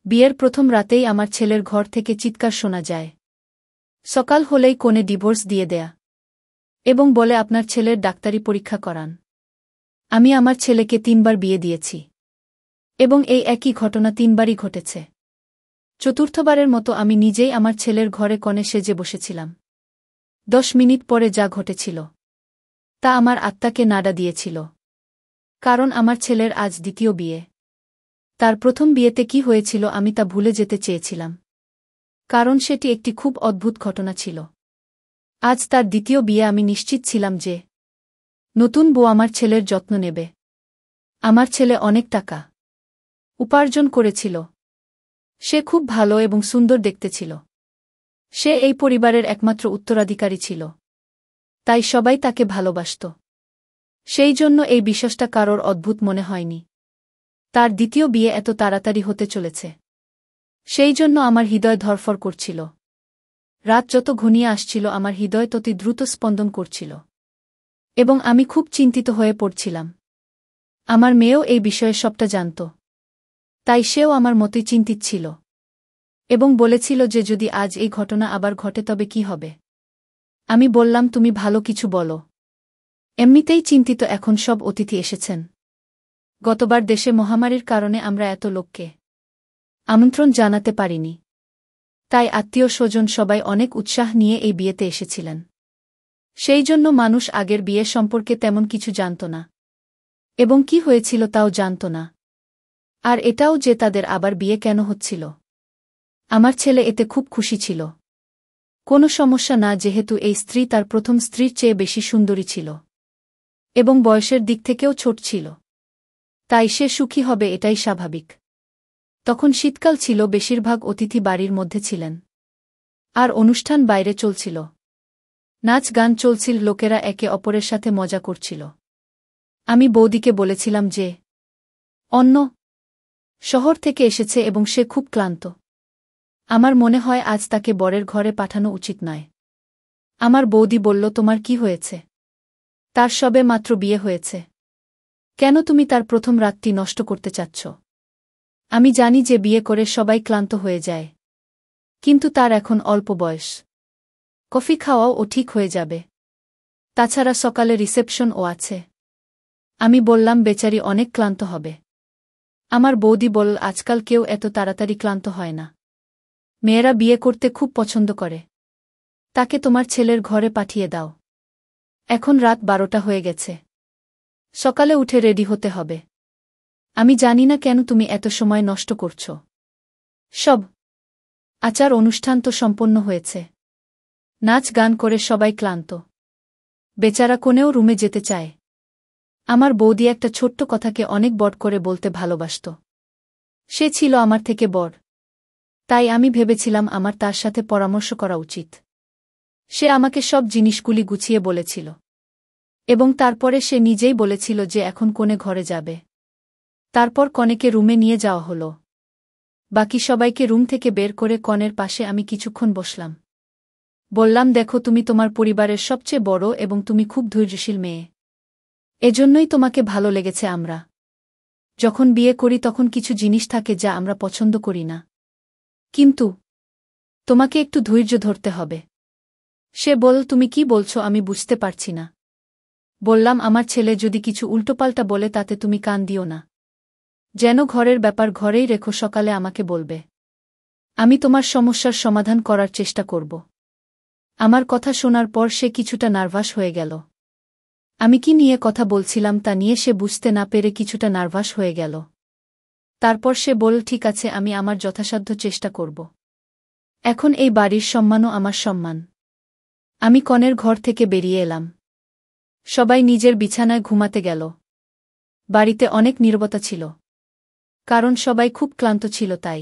বিয়ের প্রথম রাতেই আমার ছেলের ঘর থেকে চিৎকার শোনা যায়। সকাল হলেই কনে ডিভোর্স দিয়ে দেয়া এবং বলে আপনার ছেলের ডাক্তারি পরীক্ষা করান। আমি আমার ছেলেকে 3 বার বিয়ে দিয়েছি এবং এই একই ঘটনা 3 বারই ঘটেছে। চতুর্থবারের মতো আমি নিজেই আমার ছেলের ঘরে কনে সেজে বসেছিলাম। 10 মিনিট পরে যা ঘটেছিল তা আমার আত্মাকে নাড়া দিয়েছিল। কারণ আমার ছেলের আজ দ্বিতীয় বিয়ে। তার প্রথম বিয়েতে কি হয়েছিল আমি তা ভুলে যেতে চেয়েছিলাম, কারণ সেটি একটি খুব অদ্ভুত ঘটনা ছিল। আজ তার দ্বিতীয় বিয়ে, আমি নিশ্চিত ছিলাম যে নতুন বউ আমার ছেলের যত্ন নেবে। আমার ছেলে অনেক টাকা উপার্জন করেছিল। সে খুব ভালো এবং সুন্দর দেখতে ছিল। সে এই পরিবারের একমাত্র উত্তরাধিকারী ছিল, তাই সবাই তাকে ভালোবাসত। সেই জন্য এই বিশ্বাসটা কারোর অদ্ভুত মনে হয়নি। তার দ্বিতীয় বিয়ে এত তাড়াতাড়ি হতে চলেছে, সেই জন্য আমার হৃদয় ধরফর করছিল। রাত যত ঘনিয়ে আসছিল আমার হৃদয় ততই দ্রুত স্পন্দন করছিল এবং আমি খুব চিন্তিত হয়ে পড়ছিলাম। আমার মেয়েও এই বিষয়ে সবটা জানত, তাই সেও আমার মতোই চিন্তিত ছিল এবং বলেছিল যে যদি আজ এই ঘটনা আবার ঘটে তবে কি হবে। আমি বললাম, তুমি ভালো কিছু বলো। এমনিতেই চিন্তিত, এখন সব অতিথি এসেছেন। গতবার দেশে মহামারীর কারণে আমরা এত লোককে আমন্ত্রণ জানাতে পারিনি, তাই আত্মীয় স্বজন সবাই অনেক উৎসাহ নিয়ে এই বিয়েতে এসেছিলেন। সেই জন্য মানুষ আগের বিয়ে সম্পর্কে তেমন কিছু জানত না এবং কি হয়েছিল তাও জানত না, আর এটাও যে তাদের আবার বিয়ে কেন হচ্ছিল। আমার ছেলে এতে খুব খুশি ছিল। কোনো সমস্যা না, যেহেতু এই স্ত্রী তার প্রথম স্ত্রীর চেয়ে বেশি সুন্দরী ছিল এবং বয়সের দিক থেকেও ছোট ছিল, তাই সে সুখী হবে এটাই স্বাভাবিক। তখন শীতকাল ছিল, বেশিরভাগ অতিথি বাড়ির মধ্যে ছিলেন আর অনুষ্ঠান বাইরে চলছিল। নাচ গান চলছিল, লোকেরা একে অপরের সাথে মজা করছিল। আমি বৌদিকে বলেছিলাম যে অন্য শহর থেকে এসেছে এবং সে খুব ক্লান্ত। আমার মনে হয় আজ তাকে বরের ঘরে পাঠানো উচিত নয়। আমার বৌদি বলল, তোমার কি হয়েছে? তার সবে মাত্র বিয়ে হয়েছে, কেন তুমি তার প্রথম রাতটি নষ্ট করতে চাচ্ছ? আমি জানি যে বিয়ে করে সবাই ক্লান্ত হয়ে যায়, কিন্তু তার এখন অল্প বয়স। কফি খাওয়াও ও ঠিক হয়ে যাবে। তাছাড়া সকালে রিসেপশনও আছে। আমি বললাম, বেচারি অনেক ক্লান্ত হবে। আমার বৌদি বলল, আজকাল কেউ এত তাড়াতাড়ি ক্লান্ত হয় না। মেয়েরা বিয়ে করতে খুব পছন্দ করে। তাকে তোমার ছেলের ঘরে পাঠিয়ে দাও। এখন রাত 12টা হয়ে গেছে। সকালে উঠে রেডি হতে হবে। আমি জানি না কেন তুমি এত সময় নষ্ট করছ। সব আচার অনুষ্ঠান তো সম্পন্ন হয়েছে। নাচ গান করে সবাই ক্লান্ত। বেচারা কোনেও রুমে যেতে চায়। আমার বৌদি একটা ছোট্ট কথাকে অনেক বড় করে বলতে ভালোবাসত। সে ছিল আমার থেকে বড়, তাই আমি ভেবেছিলাম আমার তার সাথে পরামর্শ করা উচিত। সে আমাকে সব জিনিসগুলি গুছিয়ে বলেছিল এবং তারপরে সে নিজেই বলেছিল যে এখন কোণে ঘরে যাবে। তারপর কনেকে রুমে নিয়ে যাওয়া হলো। বাকি সবাইকে রুম থেকে বের করে কনের পাশে আমি কিছুক্ষণ বসলাম। বললাম, দেখো, তুমি তোমার পরিবারের সবচেয়ে বড় এবং তুমি খুব ধৈর্যশীল মেয়ে। এজন্যই তোমাকে ভালো লেগেছে। আমরা যখন বিয়ে করি তখন কিছু জিনিস থাকে যা আমরা পছন্দ করি না, কিন্তু তোমাকে একটু ধৈর্য ধরতে হবে। সে বলল, তুমি কি বলছো? আমি বুঝতে পারছি না। বললাম, আমার ছেলে যদি কিছু উল্টোপাল্টা বলে তাতে তুমি কান দিও না। যেন ঘরের ব্যাপার ঘরেই রেখো, সকালে আমাকে বলবে। আমি তোমার সমস্যার সমাধান করার চেষ্টা করব। আমার কথা শোনার পর সে কিছুটা নার্ভাস হয়ে গেল। আমি কি নিয়ে কথা বলছিলাম তা নিয়ে সে বুঝতে না পেরে কিছুটা নার্ভাস হয়ে গেল। তারপর সে বলল, ঠিক আছে, আমি আমার যথাসাধ্য চেষ্টা করব। এখন এই বাড়ির সম্মানও আমার সম্মান। আমি কনের ঘর থেকে বেরিয়ে এলাম। সবাই নিজের বিছানায় ঘুমাতে গেল। বাড়িতে অনেক নীরবতা ছিল, কারণ সবাই খুব ক্লান্ত ছিল, তাই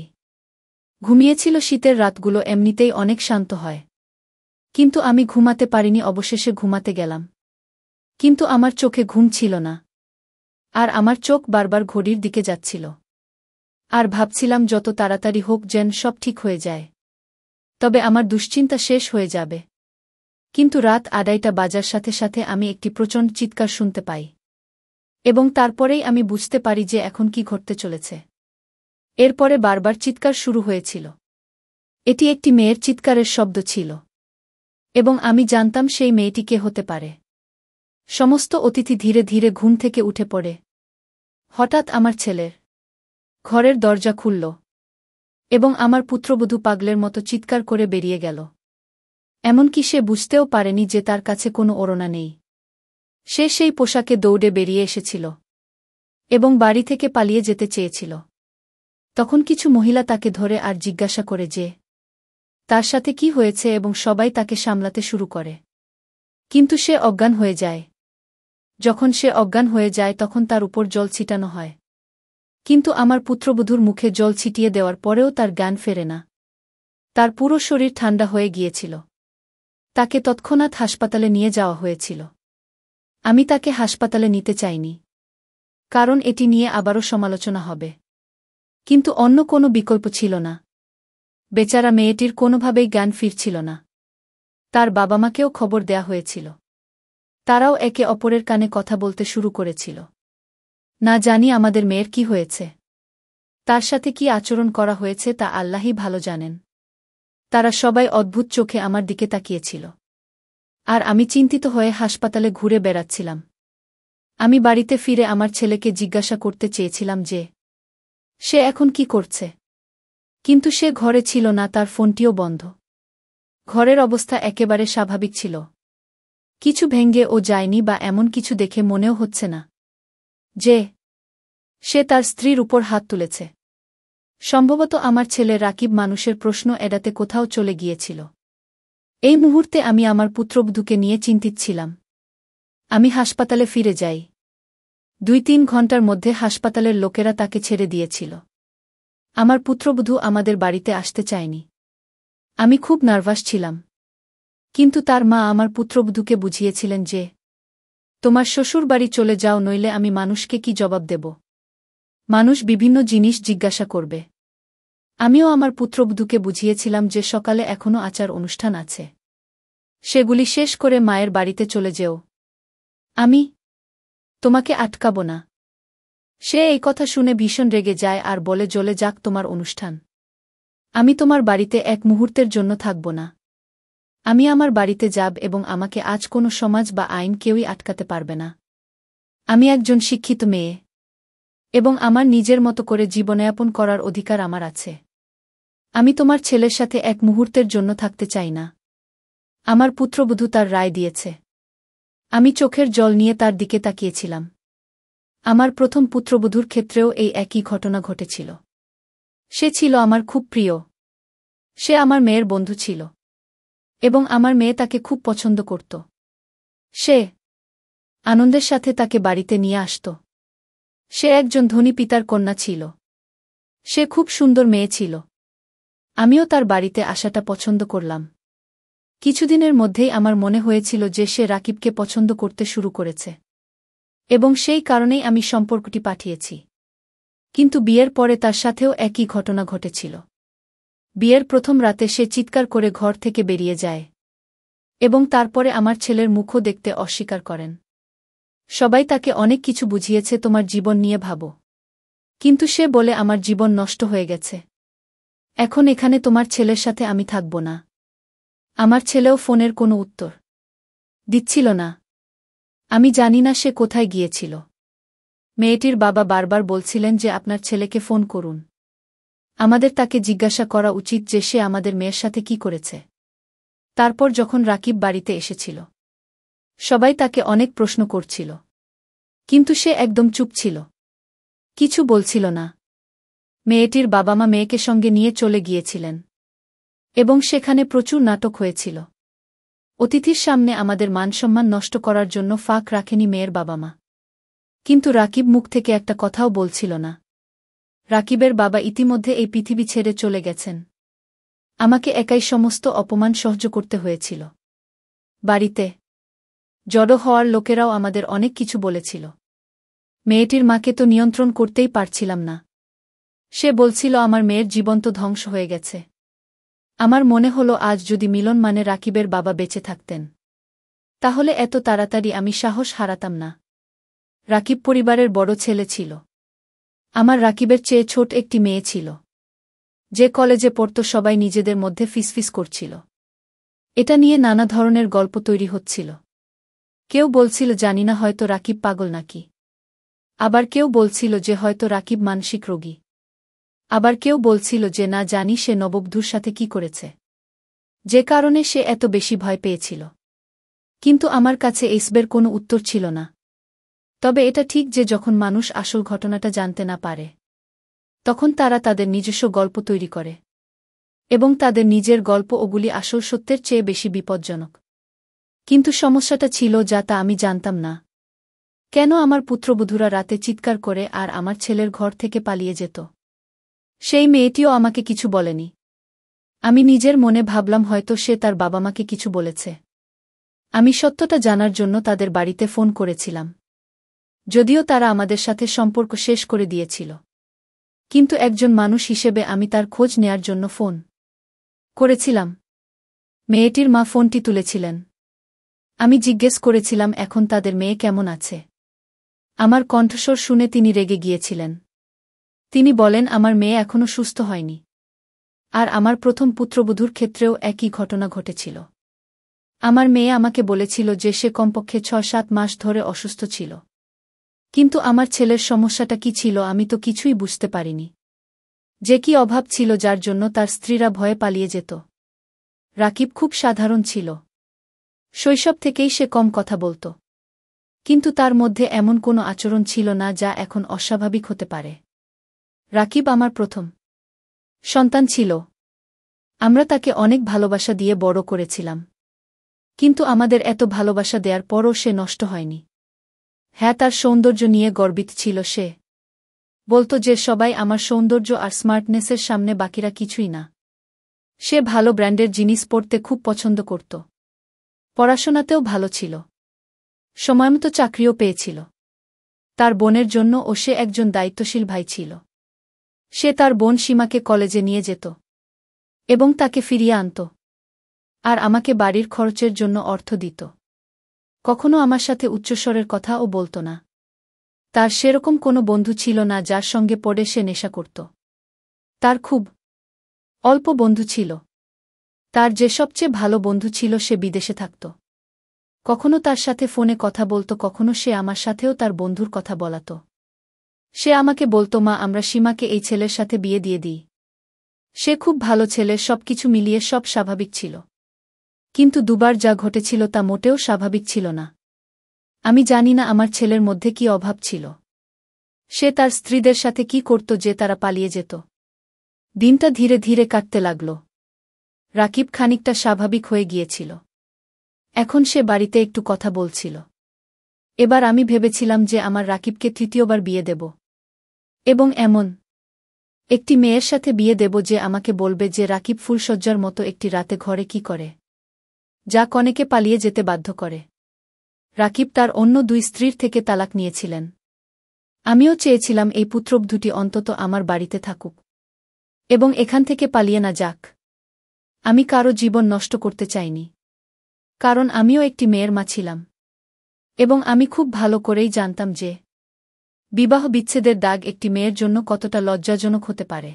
ঘুমিয়েছিল। শীতের রাতগুলো এমনিতেই অনেক শান্ত হয়, কিন্তু আমি ঘুমাতে পারিনি। অবশেষে ঘুমাতে গেলাম, কিন্তু আমার চোখে ঘুম ছিল না, আর আমার চোখ বারবার ঘড়ির দিকে যাচ্ছিল আর ভাবছিলাম যত তাড়াতাড়ি হোক যেন সব ঠিক হয়ে যায়, তবে আমার দুশ্চিন্তা শেষ হয়ে যাবে। কিন্তু রাত 2:30 বাজার সাথে সাথে আমি একটি প্রচণ্ড চিৎকার শুনতে পাই এবং তারপরেই আমি বুঝতে পারি যে এখন কি ঘটতে চলেছে। এরপরে বারবার চিৎকার শুরু হয়েছিল। এটি একটি মেয়ের চিৎকারের শব্দ ছিল। এবং আমি জানতাম সেই মেয়েটি কে হতে পারে। সমস্ত অতিথি ধীরে ধীরে ঘুম থেকে উঠে পড়ে। হঠাৎ আমার ছেলের ঘরের দরজা খুলল এবং আমার পুত্রবধূ পাগলের মতো চিৎকার করে বেরিয়ে গেল। এমনকি সে বুঝতেও পারেনি যে তার কাছে কোনো ওড়না নেই। সে সেই পোশাকে দৌড়ে বেরিয়ে এসেছিল এবং বাড়ি থেকে পালিয়ে যেতে চেয়েছিল। তখন কিছু মহিলা তাকে ধরে আর জিজ্ঞাসা করে যে তার সাথে কি হয়েছে এবং সবাই তাকে সামলাতে শুরু করে। কিন্তু সে অজ্ঞান হয়ে যায়। যখন সে অজ্ঞান হয়ে যায় তখন তার উপর জল ছিটানো হয়। কিন্তু আমার পুত্রবধূর মুখে জল ছিটিয়ে দেওয়ার পরেও তার জ্ঞান ফেরে না। তার পুরো শরীর ঠান্ডা হয়ে গিয়েছিল। তাকে তৎক্ষণাৎ হাসপাতালে নিয়ে যাওয়া হয়েছিল। আমি তাকে হাসপাতালে নিতে চাইনি, কারণ এটি নিয়ে আবারও সমালোচনা হবে। কিন্তু অন্য কোনো বিকল্প ছিল না। বেচারা মেয়েটির কোনোভাবেই জ্ঞান ফিরছিল না। তার বাবা মাকেও খবর দেয়া হয়েছিল। তারাও একে অপরের কানে কথা বলতে শুরু করেছিল। না জানি আমাদের মেয়ের কি হয়েছে। তার সাথে কি আচরণ করা হয়েছে তা আল্লাহই ভালো জানেন। তারা সবাই অদ্ভুত চোখে আমার দিকে তাকিয়েছিল। আর আমি চিন্তিত হয়ে হাসপাতালে ঘুরে বেড়াচ্ছিলাম। আমি বাড়িতে ফিরে আমার ছেলেকে জিজ্ঞাসা করতে চেয়েছিলাম যে সে এখন কি করছে। কিন্তু সে ঘরে ছিল না, তার ফোনটিও বন্ধ। ঘরের অবস্থা একেবারে স্বাভাবিক ছিল। কিছু ভেঙে ও যায়নি বা এমন কিছু দেখে মনেও হচ্ছে না যে সে তার স্ত্রীর উপর হাত তুলেছে। সম্ভবত আমার ছেলে রাকিব মানুষের প্রশ্ন এড়াতে কোথাও চলে গিয়েছিল। এই মুহূর্তে আমি আমার পুত্রবধূকে নিয়ে চিন্তিত ছিলাম। আমি হাসপাতালে ফিরে যাই। 2-3 ঘণ্টার মধ্যে হাসপাতালের লোকেরা তাকে ছেড়ে দিয়েছিল। আমার পুত্রবধূ আমাদের বাড়িতে আসতে চায়নি। আমি খুব নার্ভাস ছিলাম। কিন্তু তার মা আমার পুত্রবধূকে বুঝিয়েছিলেন যে তোমার শ্বশুর বাড়ি চলে যাও, নইলে আমি মানুষকে কি জবাব দেব। মানুষ বিভিন্ন জিনিস জিজ্ঞাসা করবে। আমিও আমার পুত্রবধূকে বুঝিয়েছিলাম যে সকালে এখনো আচার অনুষ্ঠান আছে। সেগুলি শেষ করে মায়ের বাড়িতে চলে যেও। আমি তোমাকে আটকাব না। সে এই কথা শুনে ভীষণ রেগে যায় আর বলে জ্বলে যাক তোমার অনুষ্ঠান। আমি তোমার বাড়িতে এক মুহূর্তের জন্য থাকব না। আমি আমার বাড়িতে যাব এবং আমাকে আজ কোনো সমাজ বা আইন কেউই আটকাতে পারবে না। আমি একজন শিক্ষিত মেয়ে এবং আমার নিজের মতো করে জীবনযাপন করার অধিকার আমার আছে। আমি তোমার ছেলের সাথে এক মুহূর্তের জন্য থাকতে চাই না। আমার পুত্রবধূ তার রায় দিয়েছে। আমি চোখের জল নিয়ে তার দিকে তাকিয়েছিলাম। আমার প্রথম পুত্রবধূর ক্ষেত্রেও এই একই ঘটনা ঘটেছিল। সে ছিল আমার খুব প্রিয়। সে আমার মেয়ের বন্ধু ছিল এবং আমার মেয়ে তাকে খুব পছন্দ করত। সে আনন্দের সাথে তাকে বাড়িতে নিয়ে আসত। সে একজন ধনী পিতার কন্যা ছিল। সে খুব সুন্দর মেয়ে ছিল। আমিও তার বাড়িতে আসাটা পছন্দ করলাম। কিছুদিনের মধ্যেই আমার মনে হয়েছিল যে সে রাকিবকে পছন্দ করতে শুরু করেছে এবং সেই কারণেই আমি সম্পর্কটি পাঠিয়েছি। কিন্তু বিয়ের পরে তার সাথেও একই ঘটনা ঘটেছিল। বিয়ের প্রথম রাতে সে চিৎকার করে ঘর থেকে বেরিয়ে যায় এবং তারপরে আমার ছেলের মুখও দেখতে অস্বীকার করেন। সবাই তাকে অনেক কিছু বুঝিয়েছে, তোমার জীবন নিয়ে ভাবো। কিন্তু সে বলে আমার জীবন নষ্ট হয়ে গেছে। এখন এখানে তোমার ছেলের সাথে আমি থাকব না। আমার ছেলেও ফোনের কোনো উত্তর দিচ্ছিল না। আমি জানি না সে কোথায় গিয়েছিল। মেয়েটির বাবা বারবার বলছিলেন যে আপনার ছেলেকে ফোন করুন। আমাদের তাকে জিজ্ঞাসা করা উচিত যে সে আমাদের মেয়ের সাথে কি করেছে। তারপর যখন রাকিব বাড়িতে এসেছিল, সবাই তাকে অনেক প্রশ্ন করছিল, কিন্তু সে একদম চুপ ছিল, কিছু বলছিল না। মেয়েটির বাবা মা মেয়েকে সঙ্গে নিয়ে চলে গিয়েছিলেন এবং সেখানে প্রচুর নাটক হয়েছিল। অতিথির সামনে আমাদের মানসম্মান নষ্ট করার জন্য ফাঁক রাখেনি মেয়ের বাবা মা। কিন্তু রাকিব মুখ থেকে একটা কথাও বলছিল না। রাকিবের বাবা ইতিমধ্যে এই পৃথিবী ছেড়ে চলে গেছেন। আমাকে একাই সমস্ত অপমান সহ্য করতে হয়েছিল। বাড়িতে জড়ো হওয়ার লোকেরাও আমাদের অনেক কিছু বলেছিল। মেয়েটির মাকে তো নিয়ন্ত্রণ করতেই পারছিলাম না। সে বলছিল আমার মেয়ের জীবন তো ধ্বংস হয়ে গেছে। আমার মনে হলো আজ যদি মিলন মানে রাকিবের বাবা বেঁচে থাকতেন, তাহলে এত তাড়াতাড়ি আমি সাহস হারাতাম না। রাকিব পরিবারের বড় ছেলে ছিল। আমার রাকিবের চেয়ে ছোট একটি মেয়ে ছিল, যে কলেজে পড়ত। সবাই নিজেদের মধ্যে ফিসফিস করছিল। এটা নিয়ে নানা ধরনের গল্প তৈরি হচ্ছিল। কেউ বলছিল জানি না, হয়তো রাকিব পাগল নাকি। আবার কেউ বলছিল যে হয়তো রাকিব মানসিক রোগী। আবার কেউ বলছিল যে না জানি সে নববধূর সাথে কি করেছে, যে কারণে সে এত বেশি ভয় পেয়েছিল। কিন্তু আমার কাছে এইসবের কোনো উত্তর ছিল না। তবে এটা ঠিক যে যখন মানুষ আসল ঘটনাটা জানতে না পারে, তখন তারা তাদের নিজস্ব গল্প তৈরি করে, এবং তাদের নিজের গল্প ওগুলি আসল সত্যের চেয়ে বেশি বিপজ্জনক। কিন্তু সমস্যাটা ছিল যা তা আমি জানতাম না। কেন আমার পুত্রবধূরা রাতে চিৎকার করে আর আমার ছেলের ঘর থেকে পালিয়ে যেত? সেই মেয়েটিও আমাকে কিছু বলেনি। আমি নিজের মনে ভাবলাম হয়তো সে তার বাবা-মাকে কিছু বলেছে। আমি সত্যটা জানার জন্য তাদের বাড়িতে ফোন করেছিলাম, যদিও তারা আমাদের সাথে সম্পর্ক শেষ করে দিয়েছিল। কিন্তু একজন মানুষ হিসেবে আমি তার খোঁজ নেয়ার জন্য ফোন করেছিলাম। মেয়েটির মা ফোনটি তুলেছিলেন। আমি জিজ্ঞেস করেছিলাম এখন তাদের মেয়ে কেমন আছে। আমার কণ্ঠস্বর শুনে তিনি রেগে গিয়েছিলেন। তিনি বলেন আমার মেয়ে এখনও সুস্থ হয়নি। আর আমার প্রথম পুত্রবধূর ক্ষেত্রেও একই ঘটনা ঘটেছিল। আমার মেয়ে আমাকে বলেছিল যে সে কমপক্ষে ৬-৭ মাস ধরে অসুস্থ ছিল। কিন্তু আমার ছেলের সমস্যাটা কি ছিল আমি তো কিছুই বুঝতে পারিনি। যে কি অভাব ছিল যার জন্য তার স্ত্রীরা ভয়ে পালিয়ে যেত। রাকিব খুব সাধারণ ছিল। শৈশব থেকেই সে কম কথা বলত। কিন্তু তার মধ্যে এমন কোনো আচরণ ছিল না যা এখন অস্বাভাবিক হতে পারে। রাকিব আমার প্রথম সন্তান ছিল। আমরা তাকে অনেক ভালোবাসা দিয়ে বড় করেছিলাম। কিন্তু আমাদের এত ভালোবাসা দেওয়ার পরও সে নষ্ট হয়নি। হ্যাঁ, তার সৌন্দর্য নিয়ে গর্বিত ছিল সে। বলত যে সবাই আমার সৌন্দর্য আর স্মার্টনেসের সামনে বাকিরা কিছুই না। সে ভালো ব্র্যান্ডের জিনিস পরতে খুব পছন্দ করত। পড়াশোনাতেও ভালো ছিল। সময়মতো চাকরিও পেয়েছিল। তার বোনের জন্য ও সে একজন দায়িত্বশীল ভাই ছিল। সে তার বোন সীমাকে কলেজে নিয়ে যেত এবং তাকে ফিরিয়ে আনত। আর আমাকে বাড়ির খরচের জন্য অর্থ দিত। কখনো আমার সাথে উচ্চস্বরের কথাও বলত না। তার সেরকম কোনো বন্ধু ছিল না যার সঙ্গে পড়ে সে নেশা করত। তার খুব অল্প বন্ধু ছিল। তার যে সবচেয়ে ভালো বন্ধু ছিল সে বিদেশে থাকত। কখনো তার সাথে ফোনে কথা বলত, কখনো সে আমার সাথেও তার বন্ধুর কথা বলাত। সে আমাকে বলত মা আমরা সীমাকে এই ছেলের সাথে বিয়ে দিয়ে দিই। সে খুব ভালো ছেলে, সবকিছু মিলিয়ে সব স্বাভাবিক ছিল। কিন্তু দুবার যা ঘটেছিল তা মোটেও স্বাভাবিক ছিল না। আমি জানি না আমার ছেলের মধ্যে কি অভাব ছিল। সে তার স্ত্রীদের সাথে কি করত যে তারা পালিয়ে যেত। দিনটা ধীরে ধীরে কাটতে লাগল। রাকিব খানিকটা স্বাভাবিক হয়ে গিয়েছিল। এখন সে বাড়িতে একটু কথা বলছিল। এবার আমি ভেবেছিলাম যে আমার রাকিবকে তৃতীয়বার বিয়ে দেব, এবং এমন একটি মেয়ের সাথে বিয়ে দেব যে আমাকে বলবে যে রাকিব ফুলশয্যার মতো একটি রাতে ঘরে কি করে, যা কনেকে পালিয়ে যেতে বাধ্য করে। রাকিব তার অন্য 2 স্ত্রীর থেকে তালাক নিয়েছিলেন। আমিও চেয়েছিলাম এই পুত্রবধূটি অন্তত আমার বাড়িতে থাকুক এবং এখান থেকে পালিয়ে না যাক। আমি কারো জীবন নষ্ট করতে চাইনি, কারণ আমিও একটি মেয়ের মা ছিলাম। এবং আমি খুব ভালো করেই জানতাম যে বিবাহ বিচ্ছেদের দাগ একটি মেয়ের জন্য কতটা লজ্জাজনক হতে পারে।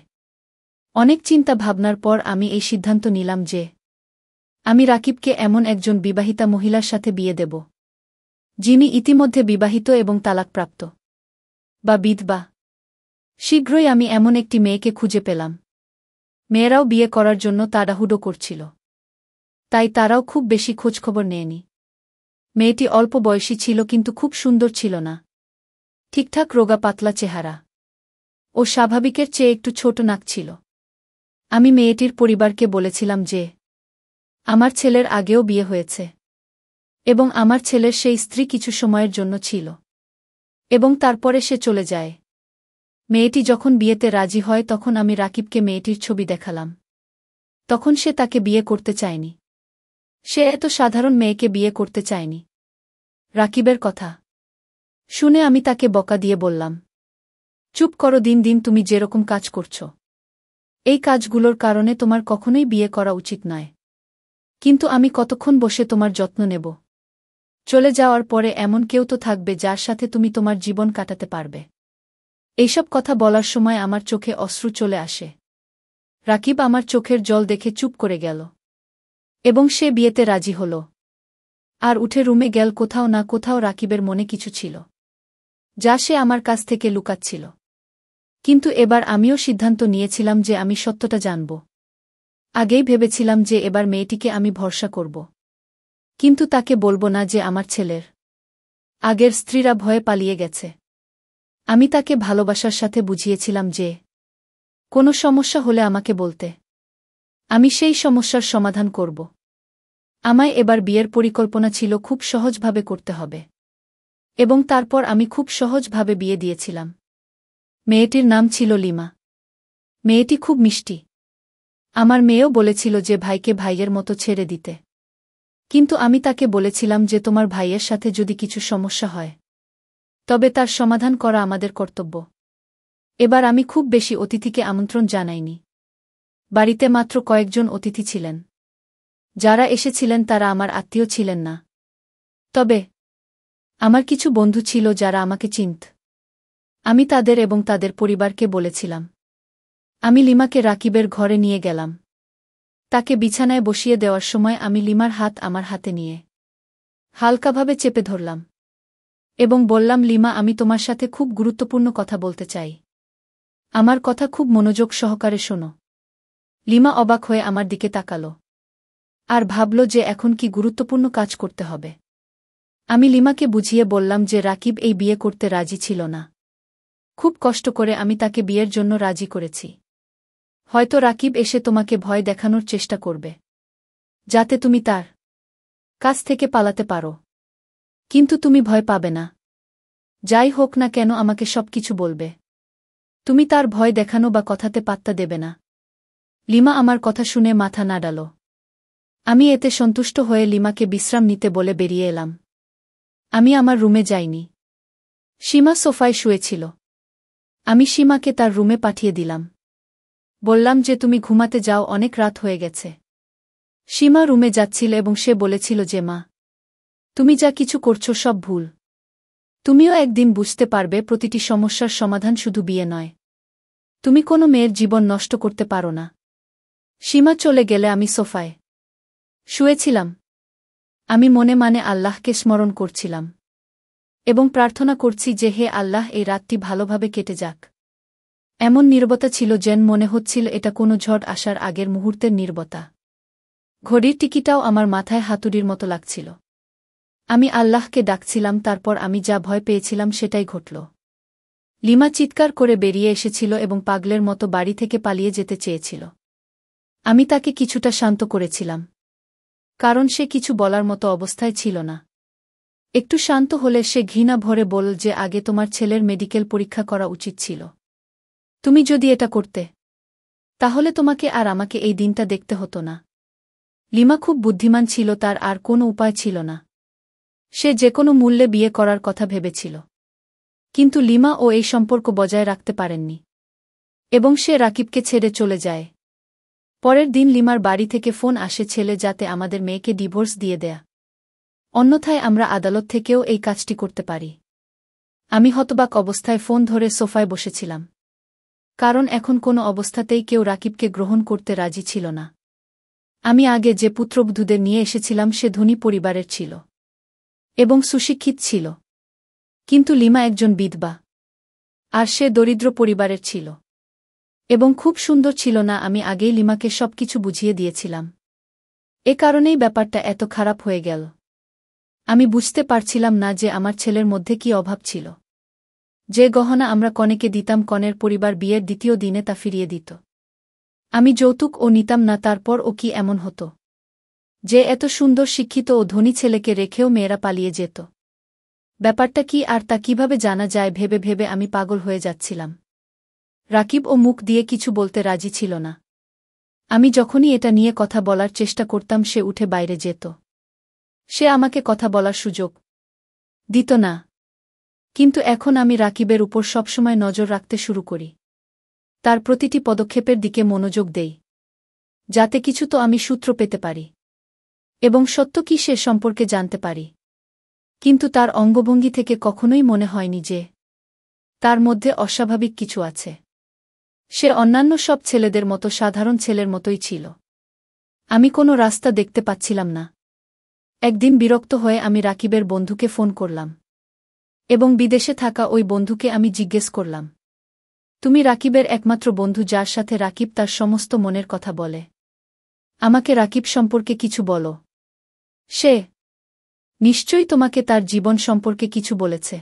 অনেক চিন্তা ভাবনার পর আমি এই সিদ্ধান্ত নিলাম যে আমি রাকিবকে এমন একজন বিবাহিতা মহিলার সাথে বিয়ে দেব, যিনি ইতিমধ্যে বিবাহিত এবং তালাকপ্রাপ্ত বা বিধবা। শীঘ্রই আমি এমন একটি মেয়েকে খুঁজে পেলাম। মেয়েরাও বিয়ে করার জন্য তাড়াহুড়ো করছিল, তাই তারাও খুব বেশি খোঁজখবর নেয়নি। মেয়েটি অল্প বয়সী ছিল কিন্তু খুব সুন্দর ছিল না। ঠিকঠাক রোগা পাতলা চেহারা ও স্বাভাবিকের চেয়ে একটু ছোট নাক ছিল। আমি মেয়েটির পরিবারকে বলেছিলাম যে আমার ছেলের আগেও বিয়ে হয়েছে এবং আমার ছেলের সেই স্ত্রী কিছু সময়ের জন্য ছিল এবং তারপরে সে চলে যায়। মেয়েটি যখন বিয়েতে রাজি হয় তখন আমি রাকিবকে মেয়েটির ছবি দেখালাম। তখন সে তাকে বিয়ে করতে চায়নি। সে এত সাধারণ মেয়েকে বিয়ে করতে চায়নি। রাকিবের কথা শুনে আমি তাকে বকা দিয়ে বললাম, চুপ করো, দিন দিন তুমি যেরকম কাজ করছ এই কাজগুলোর কারণে তোমার কখনোই বিয়ে করা উচিত নয়। কিন্তু আমি কতক্ষণ বসে তোমার যত্ন নেব? চলে যাওয়ার পরে এমন কেউ তো থাকবে যার সাথে তুমি তোমার জীবন কাটাতে পারবে। এইসব কথা বলার সময় আমার চোখে অশ্রু চলে আসে। রাকিব আমার চোখের জল দেখে চুপ করে গেল। এবং সে বিয়েতে রাজি হল। আর উঠে রুমে গেল। কোথাও না কোথাও রাকিবের মনে কিছু ছিল, যা সে আমার কাছ থেকে লুকাচ্ছিল। কিন্তু এবার আমিও সিদ্ধান্ত নিয়েছিলাম যে আমি সত্যটা জানব। আগেই ভেবেছিলাম যে এবার মেয়েটিকে আমি ভরসা করব। কিন্তু তাকে বলবো না যে আমার ছেলের আগের স্ত্রীরা ভয়ে পালিয়ে গেছে। আমি তাকে ভালোবাসার সাথে বুঝিয়েছিলাম যে কোনো সমস্যা হলে আমাকে বলতে, আমি সেই সমস্যার সমাধান করব। আমায় এবার বিয়ের পরিকল্পনা ছিল খুব সহজভাবে করতে হবে। এবং তারপর আমি খুব সহজভাবে বিয়ে দিয়েছিলাম। মেয়েটির নাম ছিল লিমা। মেয়েটি খুব মিষ্টি। আমার মেয়েও বলেছিল যে ভাইকে ভাইয়ের মতো ছেড়ে দিতে। কিন্তু আমি তাকে বলেছিলাম যে তোমার ভাইয়ের সাথে যদি কিছু সমস্যা হয়, তবে তার সমাধান করা আমাদের কর্তব্য। এবার আমি খুব বেশি অতিথিকে আমন্ত্রণ জানাইনি। বাড়িতে মাত্র কয়েকজন অতিথি ছিলেন। যারা এসেছিলেন তারা আমার আত্মীয় ছিলেন না। তবে আমার কিছু বন্ধু ছিল যারা আমাকে চিনত। আমি তাদের এবং তাদের পরিবারকে বলেছিলাম। আমি লিমাকে রাকিবের ঘরে নিয়ে গেলাম। তাকে বিছানায় বসিয়ে দেওয়ার সময় আমি লিমার হাত আমার হাতে নিয়ে হালকাভাবে চেপে ধরলাম এবং বললাম, লিমা, আমি তোমার সাথে খুব গুরুত্বপূর্ণ কথা বলতে চাই। আমার কথা খুব মনোযোগ সহকারে শোনো। লিমা অবাক হয়ে আমার দিকে তাকালো আর ভাবল যে এখন কি গুরুত্বপূর্ণ কাজ করতে হবে। আমি লিমাকে বুঝিয়ে বললাম যে রাকিব এই বিয়ে করতে রাজি ছিল না। খুব কষ্ট করে আমি তাকে বিয়ের জন্য রাজি করেছি। হয়তো রাকিব এসে তোমাকে ভয় দেখানোর চেষ্টা করবে, যাতে তুমি তার কাছ থেকে পালাতে পারো। কিন্তু তুমি ভয় পাবে না। যাই হোক না কেন আমাকে সবকিছু বলবে। তুমি তার ভয় দেখানো বা কথাতে পাত্তা দেবে না। লিমা আমার কথা শুনে মাথা নাড়াল। আমি এতে সন্তুষ্ট হয়ে লিমাকে বিশ্রাম নিতে বলে বেরিয়ে এলাম। আমি আমার রুমে যাইনি। সীমা সোফায় শুয়েছিল। আমি সীমাকে তার রুমে পাঠিয়ে দিলাম। বললাম যে তুমি ঘুমাতে যাও, অনেক রাত হয়ে গেছে। সীমা রুমে যাচ্ছিল এবং সে বলেছিল যে মা, তুমি যা কিছু করছো সব ভুল। তুমিও একদিন বুঝতে পারবে প্রতিটি সমস্যার সমাধান শুধু বিয়ে নয়। তুমি কোনো মেয়ের জীবন নষ্ট করতে পারো না। সীমা চলে গেলে আমি সোফায় শুয়েছিলাম। আমি মনে মানে আল্লাহকে স্মরণ করছিলাম এবং প্রার্থনা করছি যে হে আল্লাহ, এই রাতটি ভালোভাবে কেটে যাক। এমন নীরবতা ছিল যেন মনে হচ্ছিল এটা কোনো ঝড় আসার আগের মুহূর্তের নীরবতা। ঘড়ির টিকিটাও আমার মাথায় হাতুড়ির মতো লাগছিল। আমি আল্লাহকে ডাকছিলাম। তারপর আমি যা ভয় পেয়েছিলাম সেটাই ঘটল। লিমা চিৎকার করে বেরিয়ে এসেছিল এবং পাগলের মতো বাড়ি থেকে পালিয়ে যেতে চেয়েছিল। আমি তাকে কিছুটা শান্ত করেছিলাম, কারণ সে কিছু বলার মতো অবস্থায় ছিল না। একটু শান্ত হলে সে ঘৃণা ভরে বলল যে আগে তোমার ছেলের মেডিকেল পরীক্ষা করা উচিত ছিল। তুমি যদি এটা করতে, তাহলে তোমাকে আর আমাকে এই দিনটা দেখতে হতো না। লিমা খুব বুদ্ধিমান ছিল, তার আর কোনো উপায় ছিল না। সে যেকোনো মূল্যে বিয়ে করার কথা ভেবেছিল। কিন্তু লিমা ও এই সম্পর্ক বজায় রাখতে পারেননি এবং সে রাকিবকে ছেড়ে চলে যায়। পরের দিন লিমার বাড়ি থেকে ফোন আসে ছেলে যাতে আমাদের মেয়েকে ডিভোর্স দিয়ে দেয়া, অন্যথায় আমরা আদালত থেকেও এই কাজটি করতে পারি। আমি হতবাক অবস্থায় ফোন ধরে সোফায় বসেছিলাম, কারণ এখন কোনো অবস্থাতেই কেউ রাকিবকে গ্রহণ করতে রাজি ছিল না। আমি আগে যে পুত্রবধূদের নিয়ে এসেছিলাম সে ধনী পরিবারের ছিল এবং সুশিক্ষিত ছিল, কিন্তু লিমা একজন বিধবা আর সে দরিদ্র পরিবারের ছিল এবং খুব সুন্দর ছিল না। আমি আগেই লিমাকে সবকিছু বুঝিয়ে দিয়েছিলাম। এ কারণেই ব্যাপারটা এত খারাপ হয়ে গেল। আমি বুঝতে পারছিলাম না যে আমার ছেলের মধ্যে কি অভাব ছিল। যে গহনা আমরা কনেকে দিতাম, কনের পরিবার বিয়ের দ্বিতীয় দিনে তা ফিরিয়ে দিত। আমি যৌতুক ও নিতাম না, তারপর ও কি এমন হতো যে এত সুন্দর শিক্ষিত ও ধনী ছেলেকে রেখেও মেয়েরা পালিয়ে যেত? ব্যাপারটা কি আর তা কিভাবে জানা যায় ভেবে ভেবে আমি পাগল হয়ে যাচ্ছিলাম। রাকিব ও মুখ দিয়ে কিছু বলতে রাজি ছিল না। আমি যখনই এটা নিয়ে কথা বলার চেষ্টা করতাম সে উঠে বাইরে যেত। সে আমাকে কথা বলার সুযোগ দিত না। কিন্তু এখন আমি রাকিবের উপর সবসময় নজর রাখতে শুরু করি। তার প্রতিটি পদক্ষেপের দিকে মনোযোগ দেই, যাতে কিছু তো আমি সূত্র পেতে পারি এবং সত্য কি সে সম্পর্কে জানতে পারি। কিন্তু তার অঙ্গভঙ্গি থেকে কখনোই মনে হয়নি যে তার মধ্যে অস্বাভাবিক কিছু আছে। সে অন্যান্য সব ছেলেদের মতো সাধারণ ছেলের মতোই ছিল। আমি কোনো রাস্তা দেখতে পাচ্ছিলাম না। একদিন বিরক্ত হয়ে আমি রাকিবের বন্ধুকে ফোন করলাম এবং বিদেশে থাকা ওই বন্ধুকে আমি জিজ্ঞেস করলাম, তুমি রাকিবের একমাত্র বন্ধু যার সাথে রাকিব তার সমস্ত মনের কথা বলে, আমাকে রাকিব সম্পর্কে কিছু বলো। সে নিশ্চয়ই তোমাকে তার জীবন সম্পর্কে কিছু বলেছে।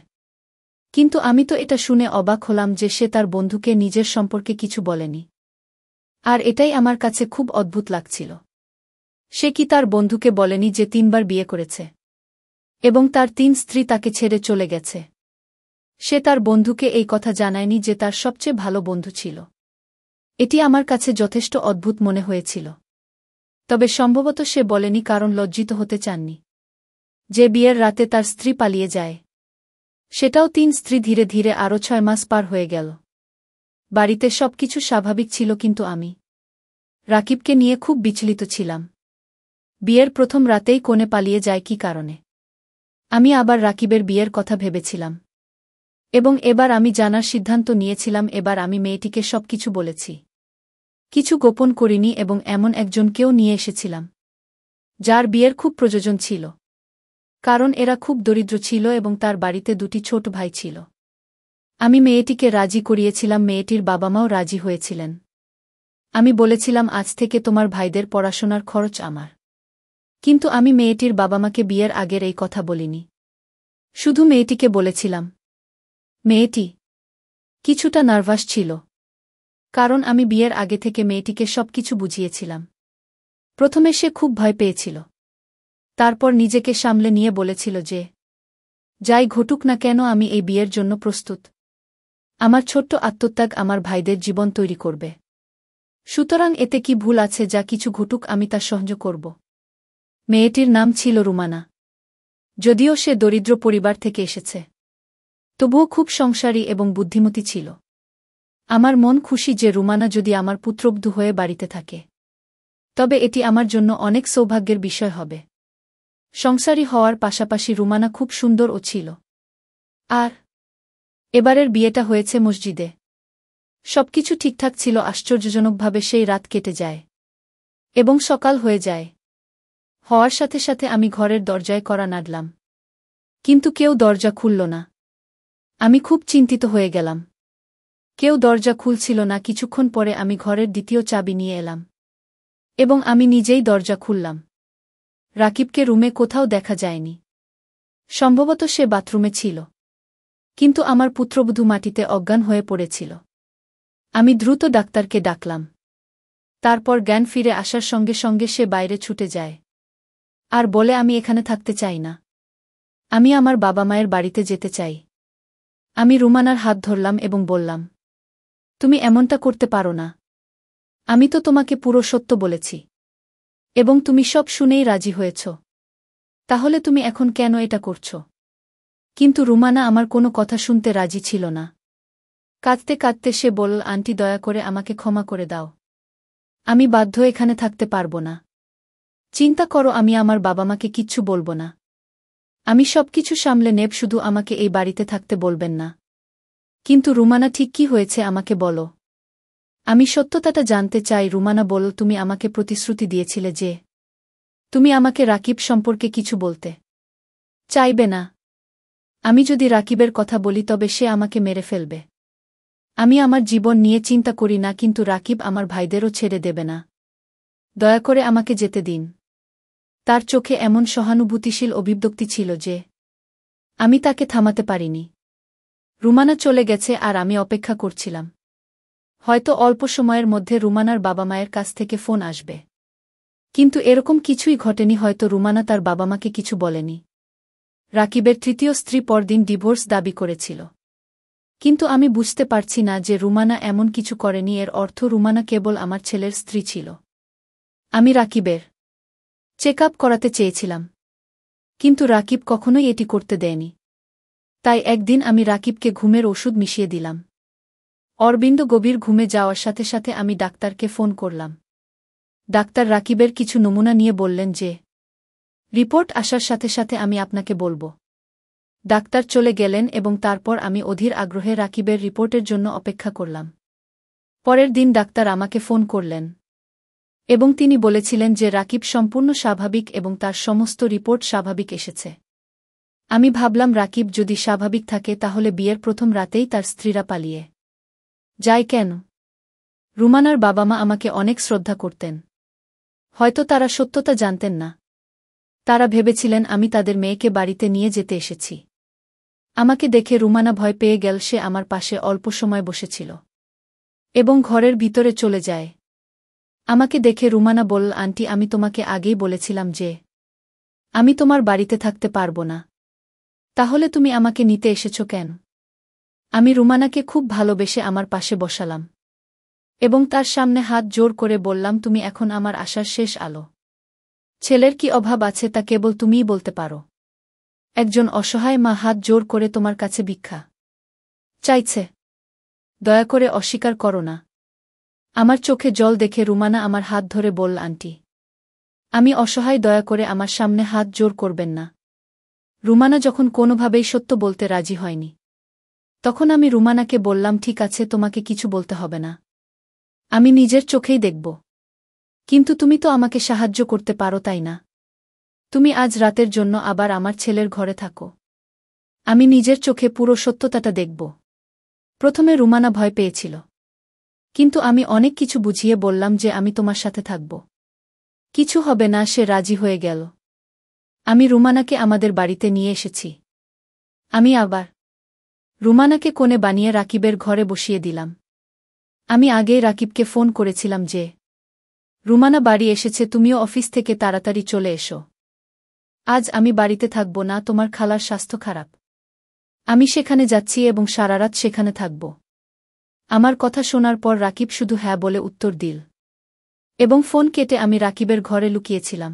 কিন্তু আমি তো এটা শুনে অবাক হলাম যে সে তার বন্ধুকে নিজের সম্পর্কে কিছু বলেনি। আর এটাই আমার কাছে খুব অদ্ভুত লাগছিল। সে কি তার বন্ধুকে বলেনি যে 3 বার বিয়ে করেছে এবং তার 3 স্ত্রী তাকে ছেড়ে চলে গেছে? সে তার বন্ধুকে এই কথা জানায়নি যে তার সবচেয়ে ভালো বন্ধু ছিল। এটি আমার কাছে যথেষ্ট অদ্ভুত মনে হয়েছিল। তবে সম্ভবত সে বলেনি কারণ লজ্জিত হতে চাননি যে বিয়ের রাতে তার স্ত্রী পালিয়ে যায়। সেটাও 3 স্ত্রী। ধীরে ধীরে আরও 6 মাস পার হয়ে গেল। বাড়িতে সবকিছু স্বাভাবিক ছিল, কিন্তু আমি রাকিবকে নিয়ে খুব বিচলিত ছিলাম। বিয়ের প্রথম রাতেই কনে পালিয়ে যায় কী কারণে? আমি আবার রাকিবের বিয়ের কথা ভেবেছিলাম এবং এবার আমি জানার সিদ্ধান্ত নিয়েছিলাম। এবার আমি মেয়েটিকে সবকিছু বলেছি, কিছু গোপন করিনি এবং এমন একজনকেও নিয়ে এসেছিলাম যার বিয়ের খুব প্রয়োজন ছিল, কারণ এরা খুব দরিদ্র ছিল এবং তার বাড়িতে 2টি ছোট ভাই ছিল। আমি মেয়েটিকে রাজি করিয়েছিলাম, মেয়েটির বাবা মাও রাজি হয়েছিলেন। আমি বলেছিলাম, আজ থেকে তোমার ভাইদের পড়াশোনার খরচ আমার। কিন্তু আমি মেয়েটির বাবা মাকে বিয়ের আগের এই কথা বলিনি, শুধু মেয়েটিকে বলেছিলাম। মেয়েটি কিছুটা নার্ভাস ছিল, কারণ আমি বিয়ের আগে থেকে মেয়েটিকে সবকিছু বুঝিয়েছিলাম। প্রথমে সে খুব ভয় পেয়েছিল, তারপর নিজেকে সামলে নিয়ে বলেছিল যে যাই ঘটুক না কেন আমি এই বিয়ের জন্য প্রস্তুত। আমার ছোট্ট আত্মত্যাগ আমার ভাইদের জীবন তৈরি করবে, সুতরাং এতে কি ভুল আছে? যা কিছু ঘটুক আমি তা সহ্য করব। মেয়েটির নাম ছিল রুমানা। যদিও সে দরিদ্র পরিবার থেকে এসেছে, তবুও খুব সংসারী এবং বুদ্ধিমতী ছিল। আমার মন খুশি যে রুমানা যদি আমার পুত্রবধূ হয়ে বাড়িতে থাকে, তবে এটি আমার জন্য অনেক সৌভাগ্যের বিষয় হবে। সংসারী হওয়ার পাশাপাশি রুমানা খুব সুন্দরও ছিল। আর এবারের বিয়েটা হয়েছে মসজিদে। সবকিছু ঠিকঠাক ছিল। আশ্চর্যজনকভাবে সেই রাত কেটে যায় এবং সকাল হয়ে যায়। হওয়ার সাথে সাথে আমি ঘরের দরজায় কড়া নাড়লাম, কিন্তু কেউ দরজা খুলল না। আমি খুব চিন্তিত হয়ে গেলাম। কেউ দরজা খুলছিল না। কিছুক্ষণ পরে আমি ঘরের দ্বিতীয় চাবি নিয়ে এলাম এবং আমি নিজেই দরজা খুললাম। রাকিবকে রুমে কোথাও দেখা যায়নি। সম্ভবত সে বাথরুমে ছিল, কিন্তু আমার পুত্রবধূ মাটিতে অজ্ঞান হয়ে পড়েছিল। আমি দ্রুত ডাক্তারকে ডাকলাম। তারপর জ্ঞান ফিরে আসার সঙ্গে সঙ্গে সে বাইরে ছুটে যায় আর বলে, আমি এখানে থাকতে চাই না, আমি আমার বাবা মায়ের বাড়িতে যেতে চাই। আমি রুমানার হাত ধরলাম এবং বললাম, তুমি এমনটা করতে পারো না। আমি তো তোমাকে পুরো সত্য বলেছি এবং তুমি সব শুনেই রাজি হয়েছ। তাহলে তুমি এখন কেন এটা করছ? কিন্তু রুমানা আমার কোনো কথা শুনতে রাজি ছিল না। কাঁদতে কাঁদতে সে বলল, আন্টি দয়া করে আমাকে ক্ষমা করে দাও। আমি বাধ্য এখানে থাকতে পারব না। চিন্তা করো, আমি আমার বাবা মাকে কিচ্ছু বলবো না। আমি সবকিছু সামলে নেব, শুধু আমাকে এই বাড়িতে থাকতে বলবেন না। কিন্তু রুমানা, ঠিক কি হয়েছে আমাকে বলো। আমি সত্যতাটা জানতে চাই। রুমানা বলল, তুমি আমাকে প্রতিশ্রুতি দিয়েছিলে যে তুমি আমাকে রাকিব সম্পর্কে কিছু বলতে চাইবে না। আমি যদি রাকিবের কথা বলি তবে সে আমাকে মেরে ফেলবে। আমি আমার জীবন নিয়ে চিন্তা করি না, কিন্তু রাকিব আমার ভাইদেরও ছেড়ে দেবে না। দয়া করে আমাকে যেতে দিন। তার চোখে এমন সহানুভূতিশীল অভিব্যক্তি ছিল যে আমি তাকে থামাতে পারিনি। রুমানা চলে গেছে আর আমি অপেক্ষা করছিলাম। হয়তো অল্প সময়ের মধ্যে রুমানার বাবা মায়ের কাছ থেকে ফোন আসবে। কিন্তু এরকম কিছুই ঘটেনি। হয়তো রুমানা তার বাবা মাকে কিছু বলেনি। রাকিবের তৃতীয় স্ত্রী পরদিন ডিভোর্স দাবি করেছিল, কিন্তু আমি বুঝতে পারছি না যে রুমানা এমন কিছু করেনি। এর অর্থ রুমানা কেবল আমার ছেলের স্ত্রী ছিল। আমি রাকিবের চেকআপ করাতে চেয়েছিলাম, কিন্তু রাকিব কখনোই এটি করতে দেয়নি। তাই একদিন আমি রাকিবকে ঘুমের ওষুধ মিশিয়ে দিলাম। অরবিন্দ গভীর ঘুমে যাওয়ার সাথে সাথে আমি ডাক্তারকে ফোন করলাম। ডাক্তার রাকিবের কিছু নমুনা নিয়ে বললেন যে রিপোর্ট আসার সাথে সাথে আমি আপনাকে বলব। ডাক্তার চলে গেলেন এবং তারপর আমি অধীর আগ্রহে রাকিবের রিপোর্টের জন্য অপেক্ষা করলাম। পরের দিন ডাক্তার আমাকে ফোন করলেন এবং তিনি বলেছিলেন যে রাকিব সম্পূর্ণ স্বাভাবিক এবং তার সমস্ত রিপোর্ট স্বাভাবিক এসেছে। আমি ভাবলাম রাকিব যদি স্বাভাবিক থাকে তাহলে বিয়ের প্রথম রাতেই তার স্ত্রীরা পালিয়ে যায় কেন? রুমানার বাবা মা আমাকে অনেক শ্রদ্ধা করতেন। হয়তো তারা সত্যতা জানতেন না। তারা ভেবেছিলেন আমি তাদের মেয়েকে বাড়িতে নিয়ে যেতে এসেছি। আমাকে দেখে রুমানা ভয় পেয়ে গেল। সে আমার পাশে অল্প সময় বসেছিল এবং ঘরের ভিতরে চলে যায়। আমাকে দেখে রুমানা বলল, আন্টি, আমি তোমাকে আগেই বলেছিলাম যে আমি তোমার বাড়িতে থাকতে পারব না। তাহলে তুমি আমাকে নিতে এসেছ কেন? আমি রুমানাকে খুব ভালোবেসে আমার পাশে বসালাম এবং তার সামনে হাত জোর করে বললাম, তুমি এখন আমার আশার শেষ আলো। ছেলের কি অভাব আছে তা কেবল তুমিই বলতে পারো। একজন অসহায় মা হাত জোর করে তোমার কাছে ভিক্ষা চাইছে। দয়া করে অস্বীকার করো না। আমার চোখে জল দেখে রুমানা আমার হাত ধরে বলল, আন্টি, আমি অসহায়, দয়া করে আমার সামনে হাত জোর করবেন না। রুমানা যখন কোনোভাবেই সত্য বলতে রাজি হয়নি, তখন আমি রুমানাকে বললাম, ঠিক আছে, তোমাকে কিছু বলতে হবে না। আমি নিজের চোখেই দেখব। কিন্তু তুমি তো আমাকে সাহায্য করতে পারো, তাই না? তুমি আজ রাতের জন্য আবার আমার ছেলের ঘরে থাকো। আমি নিজের চোখে পুরো সত্যতাটা দেখব। প্রথমে রুমানা ভয় পেয়েছিল, কিন্তু আমি অনেক কিছু বুঝিয়ে বললাম যে আমি তোমার সাথে থাকব। কিছু হবে না। সে রাজি হয়ে গেল। আমি রুমানাকে আমাদের বাড়িতে নিয়ে এসেছি। আমি আবার রুমানাকে কোণে বানিয়ে রাকিবের ঘরে বসিয়ে দিলাম। আমি আগেই রাকিবকে ফোন করেছিলাম যে রুমানা বাড়ি এসেছে, তুমিও অফিস থেকে তাড়াতাড়ি চলে এসো। আজ আমি বাড়িতে থাকব না, তোমার খালার স্বাস্থ্য খারাপ। আমি সেখানে যাচ্ছি এবং সারারাত সেখানে থাকব। আমার কথা শোনার পর রাকিব শুধু হ্যাঁ বলে উত্তর দিল এবং ফোন কেটে আমি রাকিবের ঘরে লুকিয়েছিলাম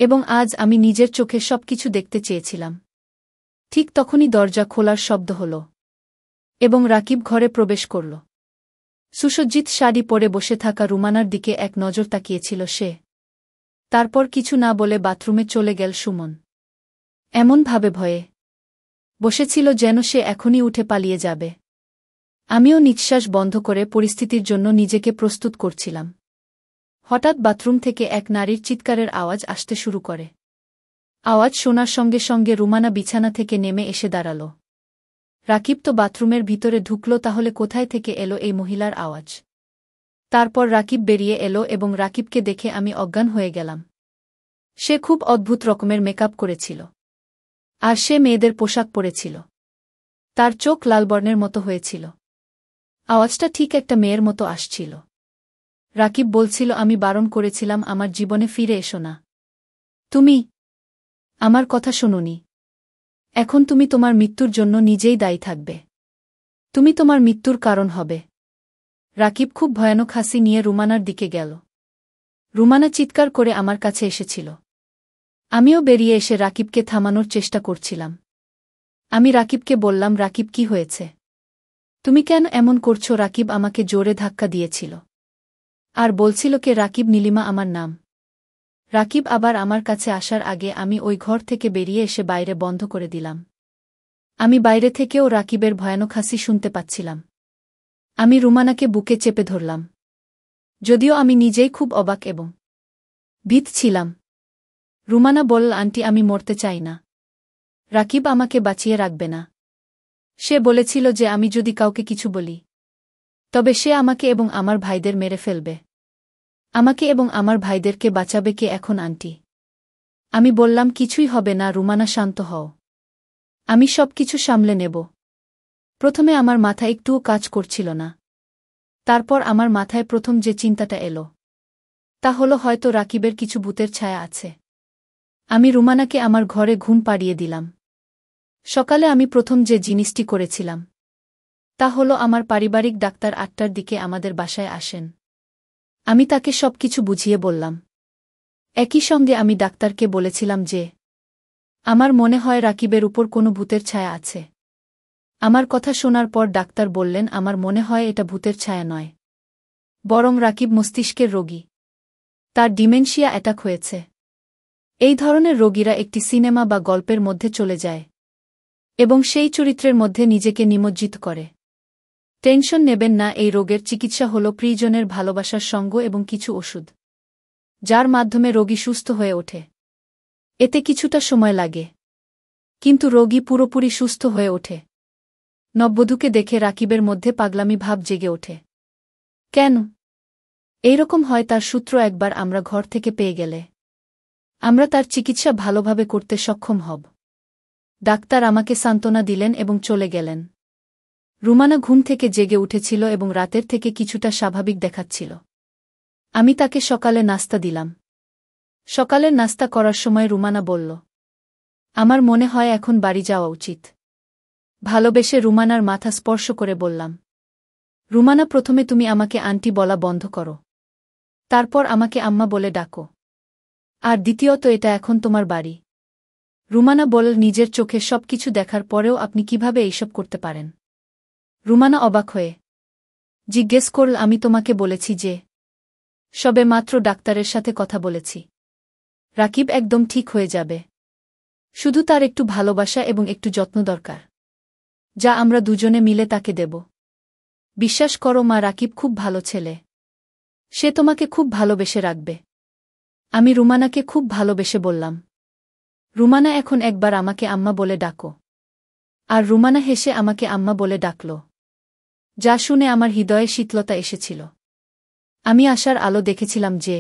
এবং আজ আমি নিজের চোখে সবকিছু দেখতে চেয়েছিলাম। ঠিক তখনই দরজা খোলার শব্দ হল এবং রাকিব ঘরে প্রবেশ করল। সুসজ্জিত শাড়ি পরে বসে থাকা রুমানার দিকে এক নজর তাকিয়েছিল সে। তারপর কিছু না বলে বাথরুমে চলে গেল সুমন। এমনভাবে ভয়ে বসেছিল যেন সে এখনই উঠে পালিয়ে যাবে। আমিও নিঃশ্বাস বন্ধ করে পরিস্থিতির জন্য নিজেকে প্রস্তুত করছিলাম। হঠাৎ বাথরুম থেকে এক নারীর চিৎকারের আওয়াজ আসতে শুরু করে। আওয়াজ শোনার সঙ্গে সঙ্গে রুমানা বিছানা থেকে নেমে এসে দাঁড়াল। রাকিব তো বাথরুমের ভিতরে ঢুকল, তাহলে কোথায় থেকে এলো এই মহিলার আওয়াজ? তারপর রাকিব বেরিয়ে এলো এবং রাকিবকে দেখে আমি অজ্ঞান হয়ে গেলাম। সে খুব অদ্ভুত রকমের মেকআপ করেছিল আর সে মেয়েদের পোশাক পরেছিল। তার চোখ লাল বর্ণের মতো হয়েছিল। আওয়াজটা ঠিক একটা মেয়ের মতো আসছিল। রাকিব বলছিল, আমি বারণ করেছিলাম, আমার জীবনে ফিরে এসো না। তুমি আমার কথা শোনোনি। এখন তুমি তোমার মৃত্যুর জন্য নিজেই দায়ী থাকবে। তুমি তোমার মৃত্যুর কারণ হবে। রাকিব খুব ভয়ানক হাসি নিয়ে রুমানার দিকে গেল। রুমানা চিৎকার করে আমার কাছে এসেছিল। আমিও বেরিয়ে এসে রাকিবকে থামানোর চেষ্টা করছিলাম। আমি রাকিবকে বললাম, রাকিব, কি হয়েছে? তুমি কেন এমন করছো? রাকিব আমাকে জোরে ধাক্কা দিয়েছিল আর বলছিল, কে? রাকিব, নীলিমা আমার নাম। রাকিব আবার আমার কাছে আসার আগে আমি ওই ঘর থেকে বেরিয়ে এসে বাইরে বন্ধ করে দিলাম। আমি বাইরে থেকেও রাকিবের ভয়ানক হাসি শুনতে পাচ্ছিলাম। আমি রুমানাকে বুকে চেপে ধরলাম, যদিও আমি নিজেই খুব অবাক এবং ভীত ছিলাম। রুমানা বলল, আন্টি, আমি মরতে চাই না। রাকিব আমাকে বাঁচিয়ে রাখবে না। সে বলেছিল যে আমি যদি কাউকে কিছু বলি তবে সে আমাকে এবং আমার ভাইদের মেরে ফেলবে। আমাকে এবং আমার ভাইদেরকে বাঁচাবে কে এখন, আন্টি? আমি বললাম, কিছুই হবে না রুমানা, শান্ত হও। আমি সবকিছু সামলে নেব। প্রথমে আমার মাথা একটুও কাজ করছিল না। তারপর আমার মাথায় প্রথম যে চিন্তাটা এলো তা হলো হয়তো রাকিবের কিছু ভূতের ছায়া আছে। আমি রুমানাকে আমার ঘরে ঘুম পাড়িয়ে দিলাম। সকালে আমি প্রথম যে জিনিসটি করেছিলাম তা হলো আমার পারিবারিক ডাক্তার ৮টার দিকে আমাদের বাসায় আসেন। আমি তাকে সবকিছু বুঝিয়ে বললাম। একই সঙ্গে আমি ডাক্তারকে বলেছিলাম যে আমার মনে হয় রাকিবের উপর কোনো ভূতের ছায়া আছে। আমার কথা শোনার পর ডাক্তার বললেন, আমার মনে হয় এটা ভূতের ছায়া নয়, বরং রাকিব মস্তিষ্কের রোগী। তার ডিমেনশিয়া অ্যাটাক হয়েছে। এই ধরনের রোগীরা একটি সিনেমা বা গল্পের মধ্যে চলে যায় এবং সেই চরিত্রের মধ্যে নিজেকে নিমজ্জিত করে। টেনশন নেবেন না, এই রোগের চিকিৎসা হল প্রিয়জনের ভালোবাসার সঙ্গ এবং কিছু ওষুধ, যার মাধ্যমে রোগী সুস্থ হয়ে ওঠে। এতে কিছুটা সময় লাগে, কিন্তু রোগী পুরোপুরি সুস্থ হয়ে ওঠে। নববধূকে দেখে রাকিবের মধ্যে পাগলামি ভাব জেগে ওঠে। কেন এইরকম হয় তার সূত্র একবার আমরা ঘর থেকে পেয়ে গেলে আমরা তার চিকিৎসা ভালোভাবে করতে সক্ষম হব। ডাক্তার আমাকে সান্ত্বনা দিলেন এবং চলে গেলেন। রুমানা ঘুম থেকে জেগে উঠেছিল এবং রাতের থেকে কিছুটা স্বাভাবিক দেখাচ্ছিল। আমি তাকে সকালে নাস্তা দিলাম। সকালের নাস্তা করার সময় রুমানা বলল, আমার মনে হয় এখন বাড়ি যাওয়া উচিত। ভালোবেসে রুমানার মাথা স্পর্শ করে বললাম, রুমানা, প্রথমে তুমি আমাকে আন্টি বলা বন্ধ করো, তারপর আমাকে আম্মা বলে ডাকো, আর দ্বিতীয়ত এটা এখন তোমার বাড়ি। রুমানা বলল, নিজের চোখে সবকিছু দেখার পরেও আপনি কিভাবে এইসব করতে পারেন? রুমানা অবাক হয়ে জিজ্ঞেস করল, আমি তোমাকে বলেছি যে সবে মাত্র ডাক্তারের সাথে কথা বলেছি। রাকিব একদম ঠিক হয়ে যাবে, শুধু তার একটু ভালোবাসা এবং একটু যত্ন দরকার, যা আমরা দুজনে মিলে তাকে দেব। বিশ্বাস করো মা, রাকিব খুব ভালো ছেলে, সে তোমাকে খুব ভালোবেসে রাখবে। আমি রুমানাকে খুব ভালোবেসে বললাম, রুমানা, এখন একবার আমাকে আম্মা বলে ডাকো। আর রুমানা হেসে আমাকে আম্মা বলে ডাকল, যা শুনে আমার হৃদয়ে শীতলতা এসেছিল। আমি আশার আলো দেখেছিলাম যে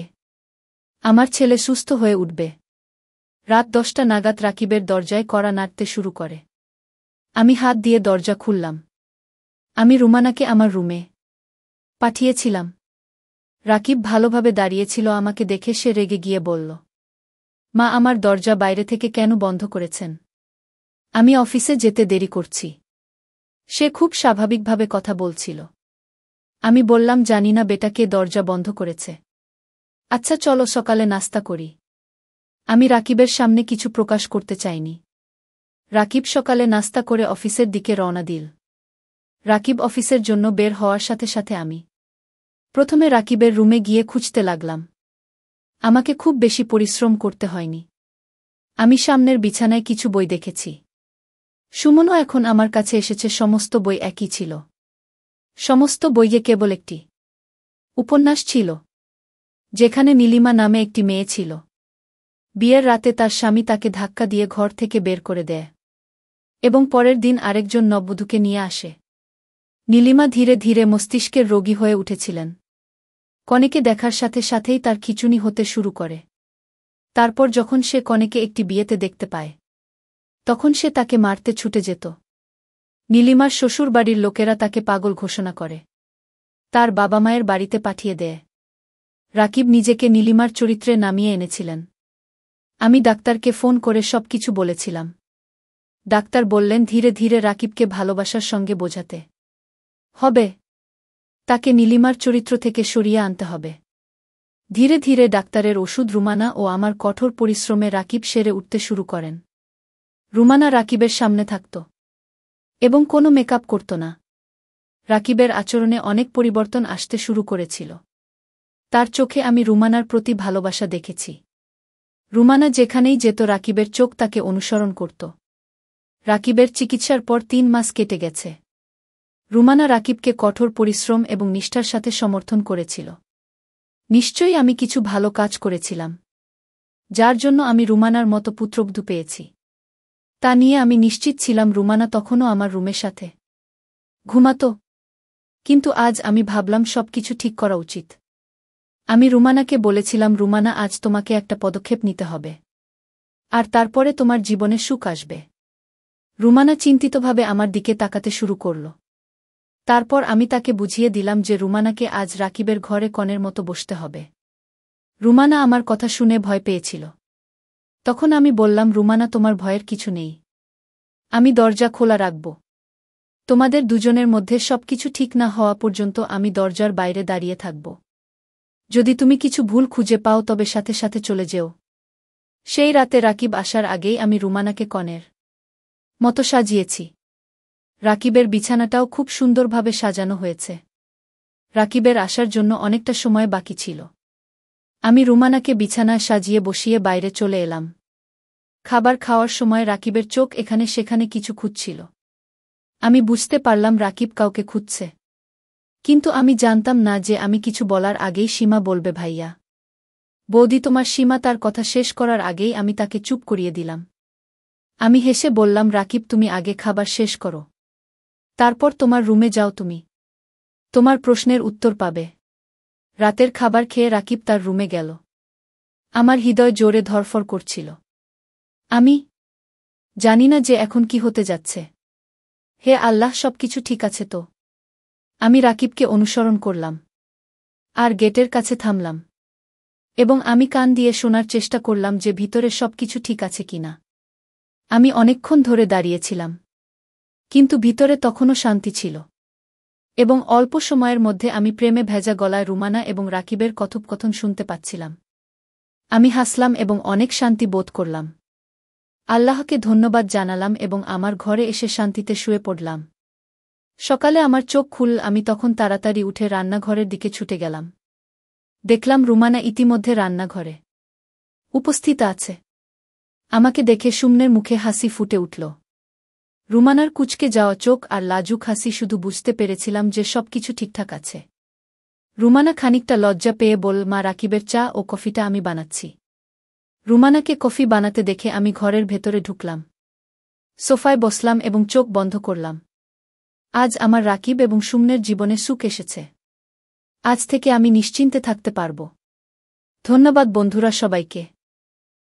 আমার ছেলে সুস্থ হয়ে উঠবে। রাত 10টা নাগাদ রাকিবের দরজায় কড়া নাড়তে শুরু করে। আমি হাত দিয়ে দরজা খুললাম। আমি রুমানাকে আমার রুমে পাঠিয়েছিলাম। রাকিব ভালোভাবে দাঁড়িয়েছিল। আমাকে দেখে সে রেগে গিয়ে বলল, মা, আমার দরজা বাইরে থেকে কেন বন্ধ করেছেন? আমি অফিসে যেতে দেরি করছি। সে খুব স্বাভাবিকভাবে কথা বলছিল। আমি বললাম, জানি না বেটা কে দরজা বন্ধ করেছে। আচ্ছা চলো সকালে নাস্তা করি। আমি রাকিবের সামনে কিছু প্রকাশ করতে চাইনি। রাকিব সকালে নাস্তা করে অফিসের দিকে রওনা দিল। রাকিব অফিসের জন্য বের হওয়ার সাথে সাথে আমি প্রথমে রাকিবের রুমে গিয়ে খুঁজতে লাগলাম। আমাকে খুব বেশি পরিশ্রম করতে হয়নি। আমি সামনের বিছানায় কিছু বই দেখেছি। সুমনও এখন আমার কাছে এসেছে। সমস্ত বই একই ছিল। সমস্ত বইয়ে কেবল একটি উপন্যাস ছিল, যেখানে নীলিমা নামে একটি মেয়ে ছিল। বিয়ের রাতে তার স্বামী তাকে ধাক্কা দিয়ে ঘর থেকে বের করে দেয় এবং পরের দিন আরেকজন নববধূকে নিয়ে আসে। নীলিমা ধীরে ধীরে মস্তিষ্কের রোগী হয়ে উঠেছিলেন। কনেকে দেখার সাথে সাথেই তার খিঁচুনি হতে শুরু করে। তারপর যখন সে কনেকে একটি বিয়েতে দেখতে পায়, তখন সে তাকে মারতে ছুটে যেত। নীলিমার শ্বশুরবাড়ির লোকেরা তাকে পাগল ঘোষণা করে, তার বাবা মায়ের বাড়িতে পাঠিয়ে দেয়। রাকিব নিজেকে নীলিমার চরিত্রে নামিয়ে এনেছিলেন। আমি ডাক্তারকে ফোন করে সবকিছু বলেছিলাম। ডাক্তার বললেন, ধীরে ধীরে রাকিবকে ভালোবাসার সঙ্গে বোঝাতে হবে। তাকে নীলিমার চরিত্র থেকে সরিয়ে আনতে হবে। ধীরে ধীরে ডাক্তারের ওষুধ, রুমানা ও আমার কঠোর পরিশ্রমে রাকিব সেরে উঠতে শুরু করেন। রুমানা রাকিবের সামনে থাকত এবং কোনো মেকআপ করত না। রাকিবের আচরণে অনেক পরিবর্তন আসতে শুরু করেছিল। তার চোখে আমি রুমানার প্রতি ভালোবাসা দেখেছি। রুমানা যেখানেই যেত রাকিবের চোখ তাকে অনুসরণ করত। রাকিবের চিকিৎসার পর 3 মাস কেটে গেছে। রুমানা রাকিবকে কঠোর পরিশ্রম এবং নিষ্ঠার সাথে সমর্থন করেছিল। নিশ্চয়ই আমি কিছু ভালো কাজ করেছিলাম, যার জন্য আমি রুমানার মতো পুত্রবধূ পেয়েছি। তা নিয়ে আমি নিশ্চিত ছিলাম। রুমানা তখনও আমার রুমের সাথে ঘুমাত। কিন্তু আজ আমি ভাবলাম সবকিছু ঠিক করা উচিত। আমি রুমানাকে বলেছিলাম, রুমানা, আজ তোমাকে একটা পদক্ষেপ নিতে হবে, আর তারপরে তোমার জীবনে সুখ আসবে। রুমানা চিন্তিতভাবে আমার দিকে তাকাতে শুরু করল। তারপর আমি তাকে বুঝিয়ে দিলাম যে রুমানাকে আজ রাকিবের ঘরে কনের মতো বসতে হবে। রুমানা আমার কথা শুনে ভয় পেয়েছিল। তখন আমি বললাম, রুমানা, তোমার ভয়ের কিছু নেই। আমি দরজা খোলা রাখব। তোমাদের দুজনের মধ্যে সবকিছু ঠিক না হওয়া পর্যন্ত আমি দরজার বাইরে দাঁড়িয়ে থাকব। যদি তুমি কিছু ভুল খুঁজে পাও তবে সাথে সাথে চলে যেও। সেই রাতে রাকিব আসার আগেই আমি রুমানাকে কনের মতো সাজিয়েছি। রাকিবের বিছানাটাও খুব সুন্দরভাবে সাজানো হয়েছে। রাকিবের আসার জন্য অনেকটা সময় বাকি ছিল। আমি রুমানাকে বিছানায় সাজিয়ে বসিয়ে বাইরে চলে এলাম। খাবার খাওয়ার সময় রাকিবের চোখ এখানে সেখানে কিছু খুঁজছিল। আমি বুঝতে পারলাম রাকিব কাউকে খুঁজছে। কিন্তু আমি জানতাম না যে আমি কিছু বলার আগেই সীমা বলবে ভাইয়া। বৌদি তোমার সীমা তার কথা শেষ করার আগেই আমি তাকে চুপ করিয়ে দিলাম। আমি হেসে বললাম রাকিব তুমি আগে খাবার শেষ করো। তারপর তোমার রুমে যাও তুমি। তোমার প্রশ্নের উত্তর পাবে। রাতের খাবার খেয়ে রাকিব তার রুমে গেল। আমার হৃদয় জোরে ধড়ফড় করছিল। আমি জানি না যে এখন কি হতে যাচ্ছে। হে আল্লাহ, সবকিছু ঠিক আছে তো? আমি রাকিবকে অনুসরণ করলাম। আর গেটের কাছে থামলাম। এবং আমি কান দিয়ে শোনার চেষ্টা করলাম যে ভিতরে সবকিছু ঠিক আছে কিনা। আমি অনেকক্ষণ ধরে দাঁড়িয়েছিলাম। কিন্তু ভিতরে তখনও শান্তি ছিল। এবং অল্প সময়ের মধ্যে আমি প্রেমে ভেজা গলায় রুমানা এবং রাকিবের কথোপকথন শুনতে পাচ্ছিলাম। আমি হাসলাম এবং অনেক শান্তি বোধ করলাম। আল্লাহকে ধন্যবাদ জানালাম এবং আমার ঘরে এসে শান্তিতে শুয়ে পড়লাম। সকালে আমার চোখ খুলল। আমি তখন তাড়াতাড়ি উঠে রান্নাঘরের দিকে ছুটে গেলাম। দেখলাম রুমানা ইতিমধ্যে রান্নাঘরে উপস্থিত আছে। আমাকে দেখে সুমনের মুখে হাসি ফুটে উঠল। রুমানার কুঁচকে যাওয়া চোখ আর লাজুক হাসি শুধু বুঝতে পেরেছিলাম যে সবকিছু ঠিকঠাক আছে। রুমানা খানিকটা লজ্জা পেয়ে বলল, মা রাকিবের চা ও কফিটা আমি বানাচ্ছি। রুমানাকে কফি বানাতে দেখে আমি ঘরের ভেতরে ঢুকলাম। সোফায় বসলাম এবং চোখ বন্ধ করলাম। আজ আমার রাকিব এবং সুমনের জীবনে সুখ এসেছে। আজ থেকে আমি নিশ্চিন্তে থাকতে পারব। ধন্যবাদ বন্ধুরা সবাইকে।